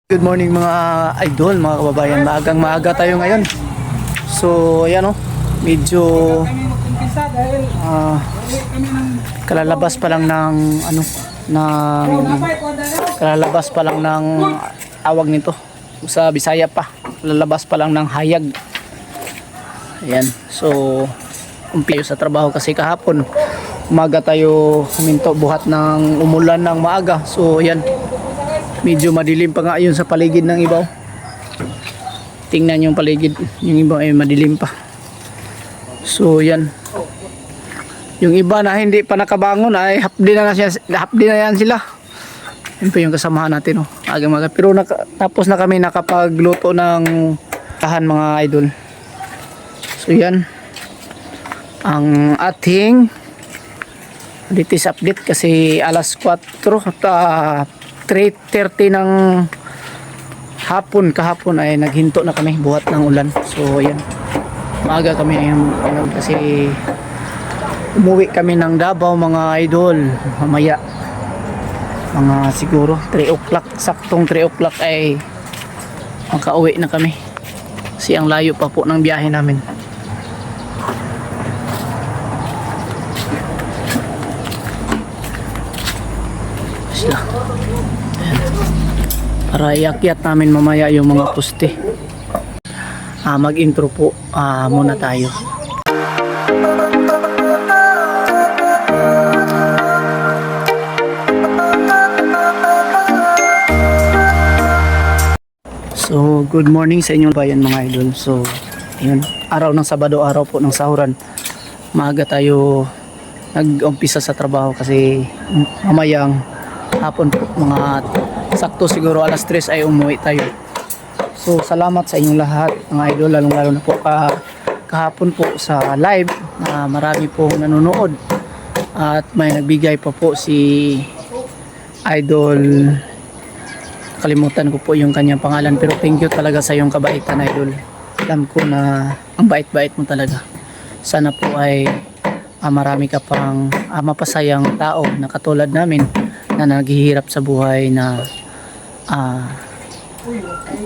Good morning mga idol, mga kababayan. Maagang maaga tayo ngayon. So, ayan medyo kalalabas pa lang ng kalalabas pa lang ng tawag nito sa Bisaya pa. Kalalabas pa lang ng hayag. Ayan. So, kumpleto sa trabaho kasi kahapon umaga tayo huminto buhat ng umulan ng maaga. So, ayan. Medyo madilim pa nga yun sa paligid ng ibaw. Tingnan yung paligid, yung ibaw ay madilim pa. So yan. Yung iba na hindi pa nakabangon ay hapdi na yan sila. Yun pa yung kasamahan natin aga-maga. Pero tapos na kami nakapagluto ng tahan mga idol. So yan. Ang ating latest update kasi alas 4 3:30 ng kahapon ay naghinto na kami buhat ng ulan. So ayan, maaga kami ngayon kasi umuwi kami ng Davao mga idol mamaya mga siguro 3 o'clock, saktong 3 o'clock ay makauwi na kami kasi ang layo pa po ng biyahe namin. Sila para iakyat namin mamaya yung mga poste. Mag-intro po muna tayo. So, good morning sa inyong bayan mga idol. So, yun, araw ng Sabado, araw po ng sahuran. Maaga tayo nag-umpisa sa trabaho kasi mamayang hapon po mga sakto siguro alas 3 ay umuwi tayo. So salamat sa inyong lahat mga idol, lalong lalo na po kahapon po sa live na marami po nanonood at may nagbigay pa po si idol, kalimutan ko po yung kanyang pangalan, pero thank you talaga sa iyong kabaitan idol. Alam ko na ang bait-bait mo talaga. Sana po ay marami ka pang mapasayang tao na katulad namin na naghihirap sa buhay na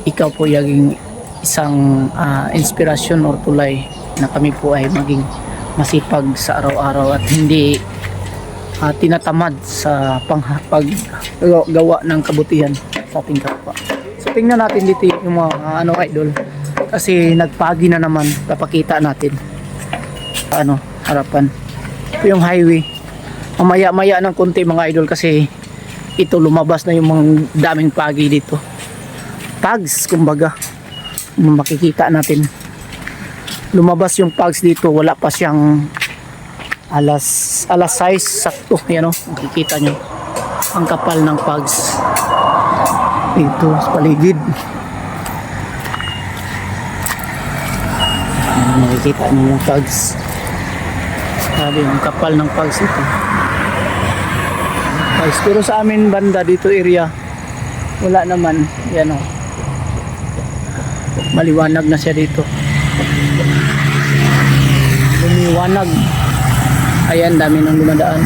ikaw po yung isang inspirasyon or tulay na kami po ay maging masipag sa araw-araw at hindi tinatamad sa paggawa ng kabutihan sa ating kapwa. So tingnan natin dito yung mga idol kasi nagpagi na naman, papakita natin harapan. Ito yung highway. Mamaya-maya ng konti mga idol kasi ito lumabas na yung mga daming pagi dito. Pags kumbaga. Makikita natin. Lumabas yung pags dito, wala pa siyang alas 6 sakto. Yan makikita nyo. Ang kapal ng pags. Dito sa paligid. Makikita nyo yung pags. Sabi yung kapal ng pags ito. Pero sa amin banda dito area wala naman. Yan maliwanag na siya dito. Lumiwanag. Ayan, dami nang dumadaan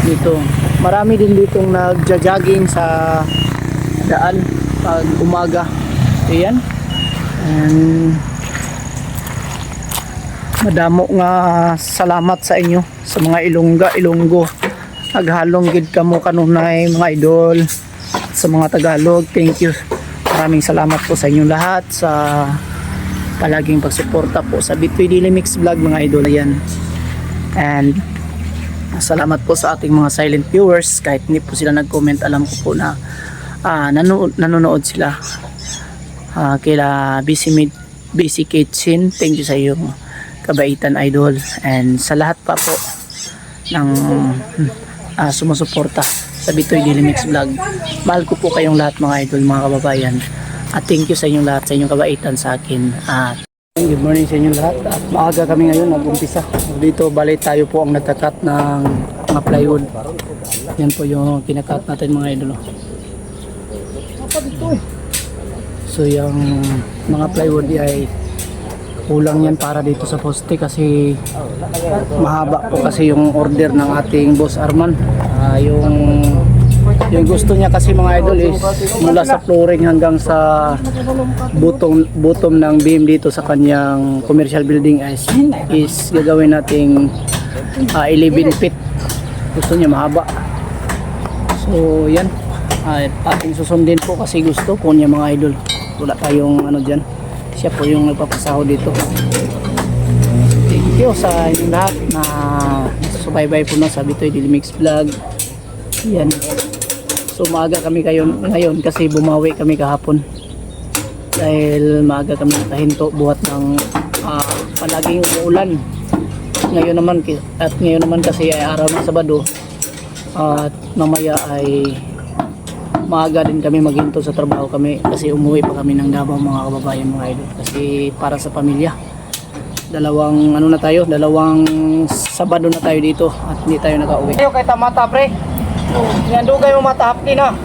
dito. Marami din ditong nagja-jogging sa daan pag umaga. Ayan. And madamo nga salamat sa inyo sa mga Ilonggo. Naghalong gid kamo kanunay mga idol sa mga Tagalog. Thank you, maraming salamat po sa inyong lahat sa palaging pagsuporta po sa Bitoy Daily Mix Vlog mga idol. Yan, and salamat po sa ating mga silent viewers kahit hindi po sila nag-comment. Alam ko po na nanonood sila. Kila Busy Kitchen, thank you sa iyong kabaitan idol, and sa lahat pa po ng sumusuporta sa Bitoy Daily Mix Vlog. Mahal ko po kayong lahat mga idol, mga kababayan, at thank you sa inyong lahat, sa inyong kabaitan sa akin. Good morning sa inyong lahat. At maaga kami ngayon nag-umpisa dito. Bali tayo po ang nagkakat ng mga plywood. Yan po yung kinakat natin mga idol. So yung mga plywood ay kulang yan para dito sa poste kasi mahaba po kasi yung order ng ating boss Arman. Yung Yung gusto niya kasi mga idol is mula sa flooring hanggang sa bottom ng beam dito sa kanyang commercial building is gagawin nating 11 feet. Gusto niya mahaba. So yan, ating susundin po kasi gusto po niya mga idol. Wala tayong ano dyan. Siya po yung nagpapasahod dito. Thank you sa inyong lahat na subaybay po na sa Bitoy Daily Mix Vlog. Yan. So maaga kami ngayon kasi bumawi kami kahapon. Dahil maaga kami nakahinto buhat ng palaging umuulan. Ngayon naman kasi ay araw ng Sabado. At mamaya ay maaga din kami maghinto sa trabaho kami kasi umuwi pa kami ng Davao mga kababayan mga idol. Kasi para sa pamilya. Dalawang Sabado na tayo dito at hindi tayo nakauwi. Kayo kay tamata pre. Yan dugay mo mata hapli na.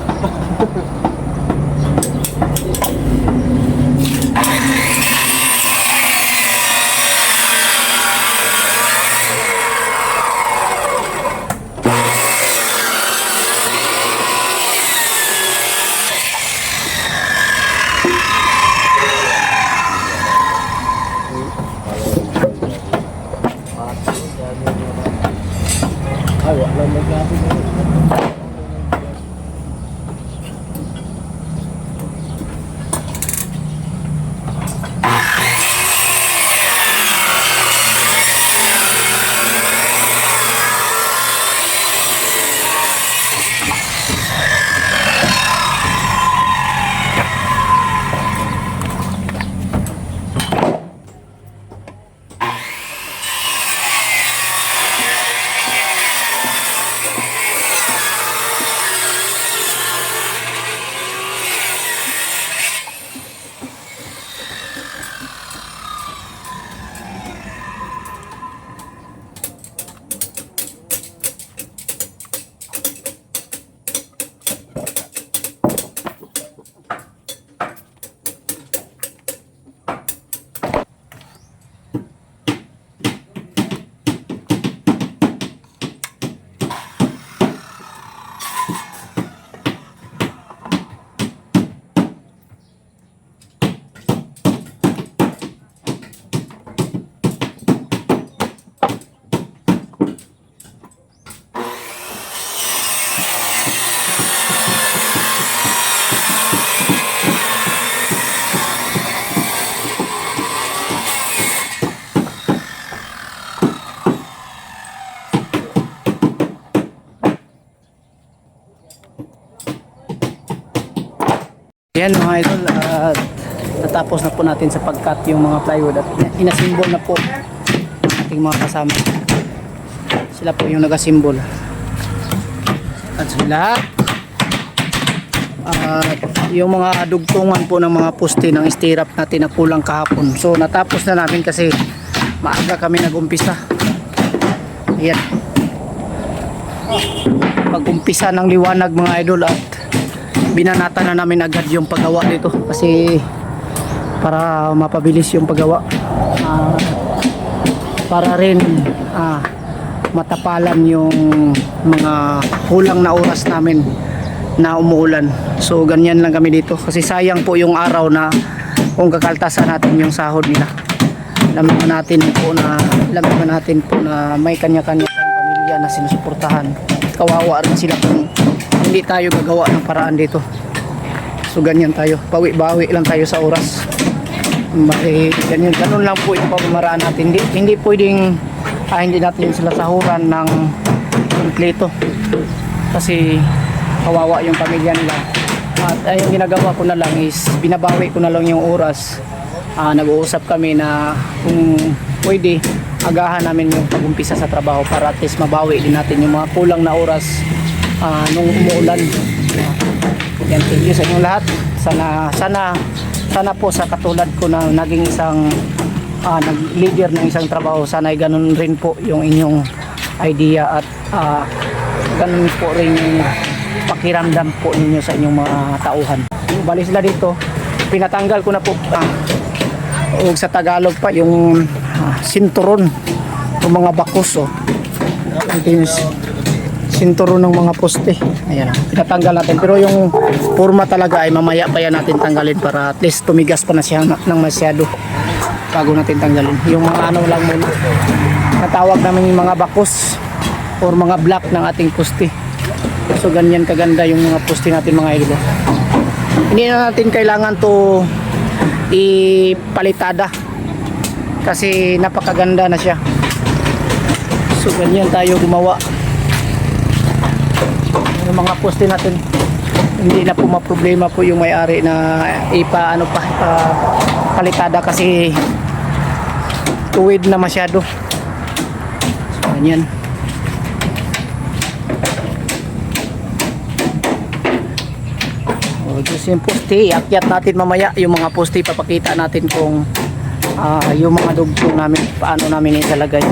Yan mga idol, natapos na po natin sa pag-cut yung mga plywood at inasimbol na po ating mga kasama. Sila po yung nag-asimbol. At sila yung mga dugtungan po ng mga poste ng stirrup natin na kulang kahapon. So natapos na namin kasi maaga kami nag-umpisa. Ayan. Pag-umpisa ng liwanag mga idol at binanata na namin agad yung paggawa dito kasi para mapabilis yung paggawa, para rin matapalan yung mga kulang na oras namin na umuulan. So ganyan lang kami dito kasi sayang po yung araw na kung kakaltasan natin yung sahod nila. Alam naman natin po na may kanya-kanya pamilya na sinusuportahan. Kawawa rin sila kung hindi tayo gagawa ng paraan dito. So ganyan tayo, bawi-bawi lang tayo sa oras. Ganun lang po yung pamamaraan natin. Hindi pwedeng hindi natin sila sahuran ng kompleto kasi kawawa yung pamilya nila. At yung ginagawa ko na lang is binabawi ko na lang yung oras. Nag-uusap kami na kung pwede agahan namin yung pag-umpisa sa trabaho para at least mabawi din natin yung mga kulang na oras nung umuulan. Yan, thank you sa inyong lahat. Sana po sa katulad ko na naging isang nag-leader ng isang trabaho, sana ay ganun rin po yung inyong idea at ganun po rin yung pakiramdam po ninyo sa inyong mga tauhan. Bali sila dito, pinatanggal ko na po o sa Tagalog pa yung sinturon, yung mga bakos. sinturo ng mga poste. Ayan, pinatanggal natin. Pero yung forma talaga ay mamaya pa yan natin tanggalin para at least tumigas pa na siya ng masyado bago natin tanggalin. Yung mga ano lang muna, natawag namin yung mga bakos or mga block ng ating poste. So ganyan kaganda yung mga poste natin mga idol. Hindi na natin kailangan to ipalitada kasi napakaganda na siya. So ganyan tayo gumawa. Yung mga poste natin hindi na po maproblema po yung may-ari na palitada kasi tuwid na masyado. So ganyan. Yung poste, iakyat natin mamaya yung mga poste, papakita natin kung yung mga dugtong namin paano namin ilalagay.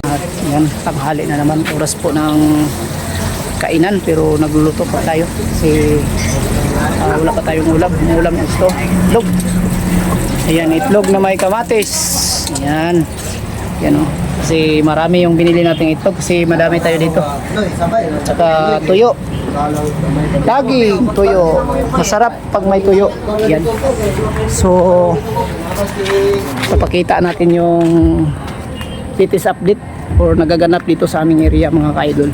At yan, tanghali na naman, oras po ng kainan pero nagluluto pa tayo kasi wala pa tayong ulam. Yung ulam ito, itlog. Ayan, itlog na may kamatis. Ayan, yan o. Kasi marami yung binili natin itlog kasi madami tayo dito. At saka tuyo. Daging, tuyo. Masarap pag may tuyo. Yan. So, papakita natin yung latest update or nagaganap dito sa aming area mga ka-idol.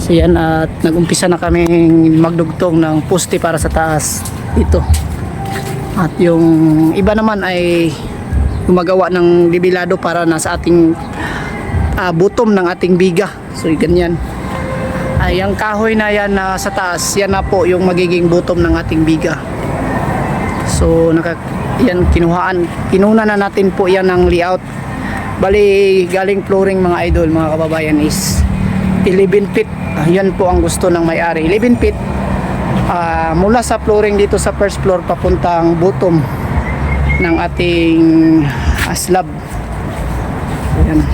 So yan, at nagumpisa na kaming magdugtong ng poste para sa taas dito. At yung iba naman ay gumagawa ng dibilado para nasa ating bottom ng ating biga. So ganyan. Ay ang kahoy na yan sa taas, yan na po yung magiging bottom ng ating biga. So yan kinuna na natin po yan ng layout. Bali galing flooring mga idol, mga kababayan, is 11 feet. Yan po ang gusto ng may-ari. 11 feet mula sa flooring dito sa first floor papuntang bottom ng ating slab. Ayan.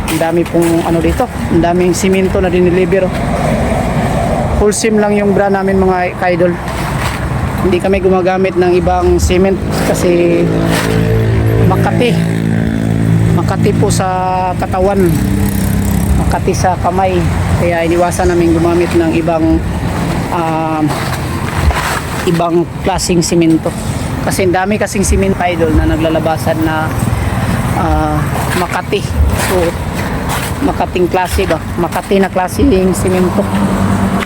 Ang dami pong ano dito, ang daming simento na dineliver. Full sim lang yung brand namin mga ka-idol. Hindi kami gumagamit ng ibang cement kasi Makati po sa katawan, Makati sa kamay, kaya iniwasan namin gumamit ng ibang klaseng simento kasi dami kasing simento idol na naglalabasan na Makati. So Makating klase ba? Makati na klaseng simento.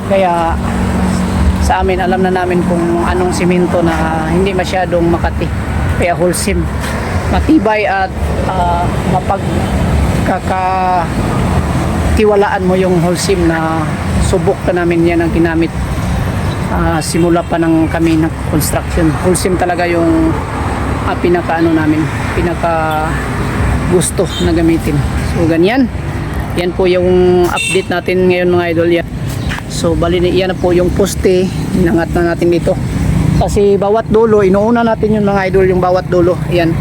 Kaya sa amin alam na namin kung anong simento na hindi masyadong Makati. Kaya wholesome, matibay at mapagkakatiwalaan mo yung wholesome na subok na namin yan ang ginamit. Simula pa ng kami ng construction. Wholesome talaga yung pinaka gusto na gamitin. So ganyan. Yan po yung update natin ngayon mga idol yan. So bali yan na po yung poste, inangat na natin dito. Kasi bawat dulo, inuuna natin yung mga idol, yung bawat dulo. Yan.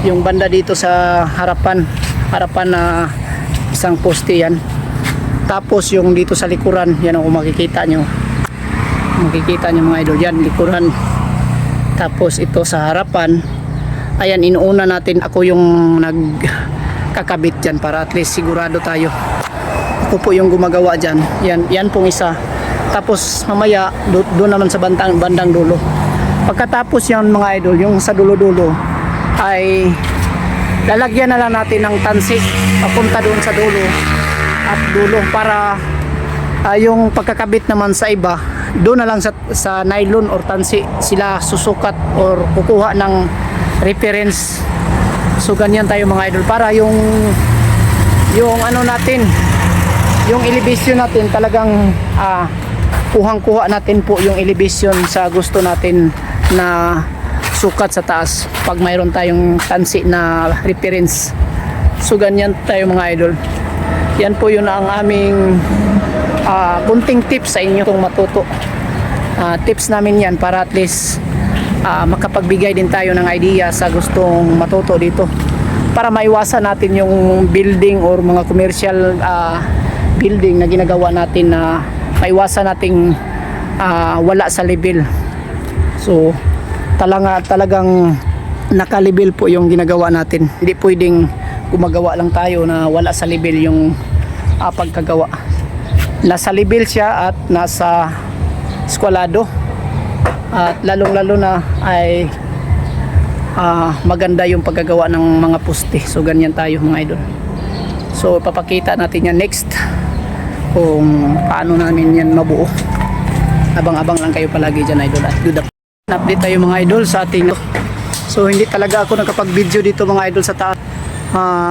Yung banda dito sa harapan na isang poste yan. Tapos yung dito sa likuran, yan ang makikita nyo. Makikita nyo mga idol, yan likuran. Tapos ito sa harapan, ayan, inuuna natin, ako yung nagkakabit dyan para at least sigurado tayo. Ako po yung gumagawa dyan. Yan pong isa. Tapos mamaya doon naman sa bandang dulo. Pagkatapos yan mga idol, yung sa dulo-dulo ay lalagyan na lang natin ng tansi papunta doon sa dulo at dulo para yung pagkakabit naman sa iba doon na lang sa nylon or tansi sila susukat or kukuha ng reference. So ganyan tayo mga idol para yung ano natin, yung elevation natin talagang kuhang-kuha natin po yung elevation sa gusto natin na sukat sa taas pag mayroon tayong tansi na reference. So ganyan tayo mga idol. Yan po yun ang aming kunting tips sa inyo kung matuto. Tips namin yan para at least makapagbigay din tayo ng idea sa gustong matuto dito para maiwasan natin yung building or mga commercial building na ginagawa natin na maiwasan nating wala sa level. So talagang naka-level po yung ginagawa natin. Hindi pwedeng gumagawa lang tayo na wala sa level yung pagkagawa. Nasa level siya at nasa eskwalado, at lalong-lalo na ay maganda yung paggagawa ng mga poste. So ganyan tayo mga idol. So papakita natin yan next kung paano namin yan mabuo. Abang-abang lang kayo palagi dyan idol. At good update tayo mga idol sa ating. So hindi talaga ako nakapag-video dito mga idol sa taas.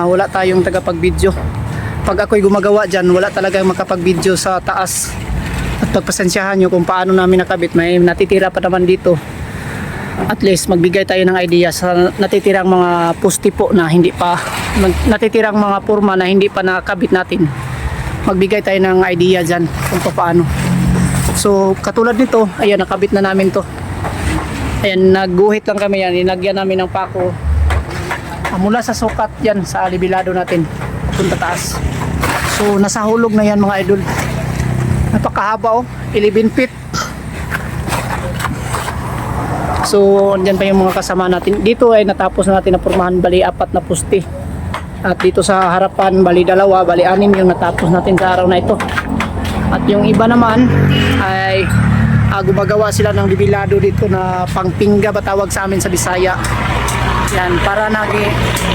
Wala tayong tagapag-video. Pag ako'y gumagawa dyan, wala talaga makapag-video sa taas. At pagpasensyahan nyo kung paano namin nakabit. May natitira pa naman dito. At least magbigay tayo ng idea sa natitirang mga poste po na hindi pa, natitirang mga forma na hindi pa nakabit natin. Magbigay tayo ng idea dyan kung paano. So katulad nito, ayan, nakabit na namin to. Ayan, nagguhit lang kami yan, inagyan namin ng pako mula sa sukat yan sa alibilado natin punta taas. So nasa hulog na yan mga idol. Napakahaba, 11 feet. So andyan pa yung mga kasama natin. Dito ay natapos na natin na pormahan, bali 4 na poste. At dito sa harapan bali 2, bali 6 yung natapos natin sa araw na ito. At yung iba naman ay gumagawa sila ng libilado dito na pangpingga ba tawag sa amin sa Bisaya. Yan, para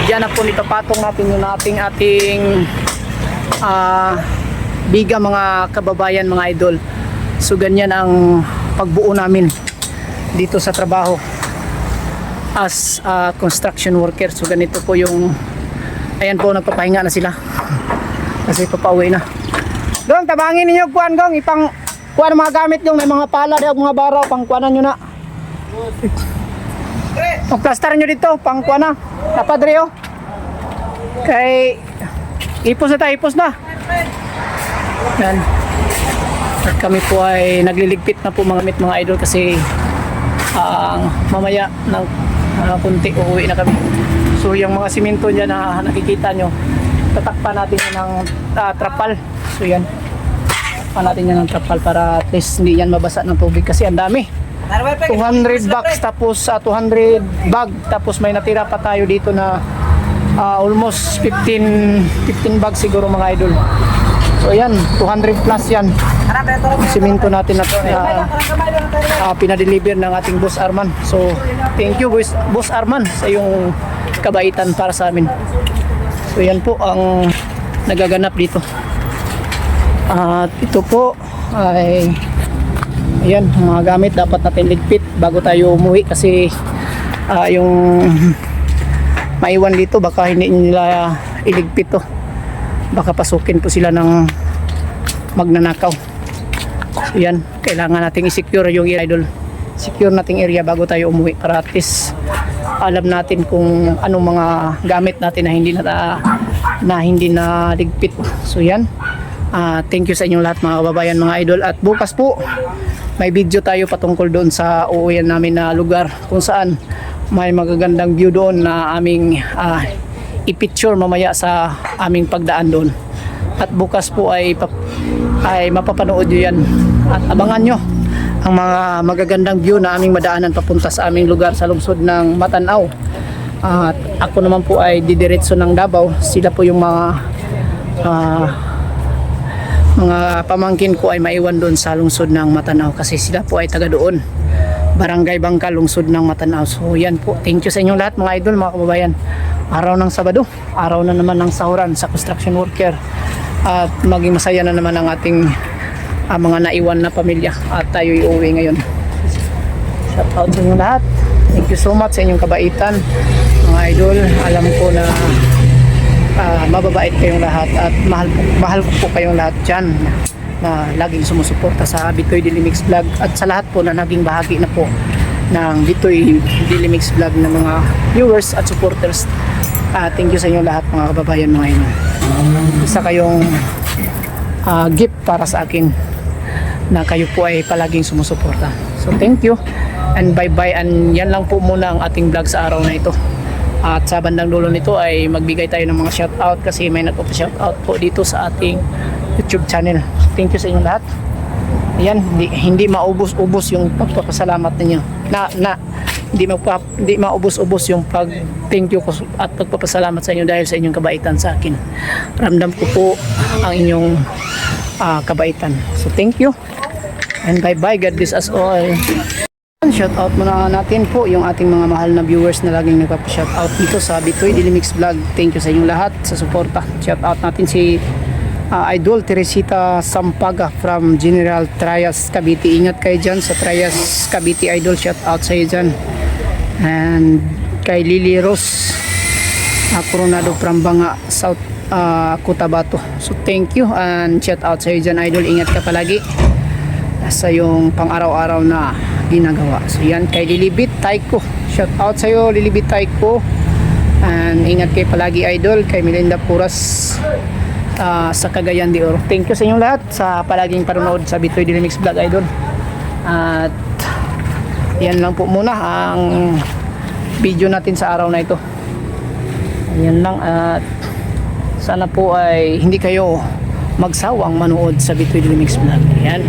diyan na po ipapatong natin yung ating biga mga kababayan mga idol. So ganyan ang pagbuo namin dito sa trabaho as construction worker. So ganito po yung, ayan po, nagpapahinga na sila kasi papauwi na. Gong, tabangin ninyo kuan gong, ipang kuan mga gamit yung may mga pala daw, mga baraw, pang kuanan nyo na. Pagplastar nyo dito, pang kuan na. Napadre oh. Kay ipos na tayo, ipos na. Yan. At kami po ay nagliligpit na po mga idol kasi mamaya ng kunti uuwi na kami. So yung mga simento dyan na nakikita nyo, tatakpan natin yan ng trapal. So yan, tatakpan natin yan ng trapal para at least hindi yan mabasa ng tubig kasi ang dami. 200 bags tapos 200 bag tapos may natira pa tayo dito na almost 15 bags siguro mga idol. So yan, 200 plus yan simento natin na pinadeliver ng ating Boss Arman. So thank you Boss Arman sa iyong kabaitan para sa amin. So yan po ang nagaganap dito. At ito po ay ayan, mga gamit dapat natin ligpit bago tayo umuwi kasi yung maiwan dito baka hindi nila iligpit to, baka pasukin po sila ng magnanakaw. So yan, kailangan nating i-secure yung idol, secure nating area bago tayo umuwi para at least alam natin kung anong mga gamit natin na hindi na ligpit. So yan, thank you sa inyong lahat mga kababayan mga idol. At bukas po may video tayo patungkol doon sa uuwian namin na lugar kung saan may magagandang view doon na aming i-picture mamaya sa aming pagdaan doon. At bukas po ay mapapanood nyo yan at abangan nyo ang mga magagandang view na aming madaanan papunta sa aming lugar sa lungsod ng Matanao. At ako naman po ay didiretso ng Davao. Sila po yung mga pamangkin ko ay maiwan doon sa lungsod ng Matanao kasi sila po ay taga doon, Barangay Bangka, lungsod ng Matanao. So yan po, thank you sa inyong lahat mga idol, mga kababayan. Araw ng Sabado, araw na naman ng sahuran sa construction worker at maging masaya na naman ang ating mga naiwan na pamilya at tayo iuwi ngayon. Shout out sa inyong lahat, thank you so much sa inyong kabaitan mga idol. Alam ko na mababait kayong lahat at mahal ko po kayong lahat dyan na laging sumusuporta sa Bitoy Daily Mix Vlog at sa lahat po na naging bahagi na po ng Bitoy Daily Mix Vlog na mga viewers at supporters. Thank you sa inyo lahat mga kababayan mga ino. Isa kayong gift para sa akin na kayo po ay palaging sumusuporta. So thank you and bye bye, and yan lang po muna ang ating vlog sa araw na ito. At sa bandang dulo nito ay magbigay tayo ng mga shoutout kasi may nagpo-shoutout po dito sa ating YouTube channel. Thank you sa inyong lahat. Ayan, hindi maubos-ubos yung pagpapasalamat ninyo. hindi maubos-ubos yung pag thank you ko at pagpapasalamat sa inyo dahil sa inyong kabaitan sa akin. Ramdam ko po ang inyong kabaitan. So thank you and bye bye. God bless us all. Shout out muna natin po yung ating mga mahal na viewers na laging nagpapa-shout out dito sa Bitoy Daily Mix Vlog. Thank you sa inyong lahat sa suporta. Shout out natin si Idol Teresita Sampaga from General Trias Cavite. Ingat kayo dyan sa Trias Cavite, Idol. Shout out sa iyo dyan. And kay Lily Rose Coronado from Banga, South Cotabato. So thank you and shout out sa iyo dyan, Idol. Ingat ka palagi sa yung pang-araw-araw na ginagawa. So yan kay Lilibit Taiko. Shout out sa iyo, Lilibit Taiko. And ingat kayo palagi, Idol. Kay Melinda Puras sa Cagayan de Oro. Thank you sa inyong lahat sa palaging panonood sa Bitoy Daily Mix Vlog, Idol. At yan lang po muna ang video natin sa araw na ito. Yan lang at sana po ay hindi kayo magsawang manood sa Bitoy Daily Mix Vlog. Yan.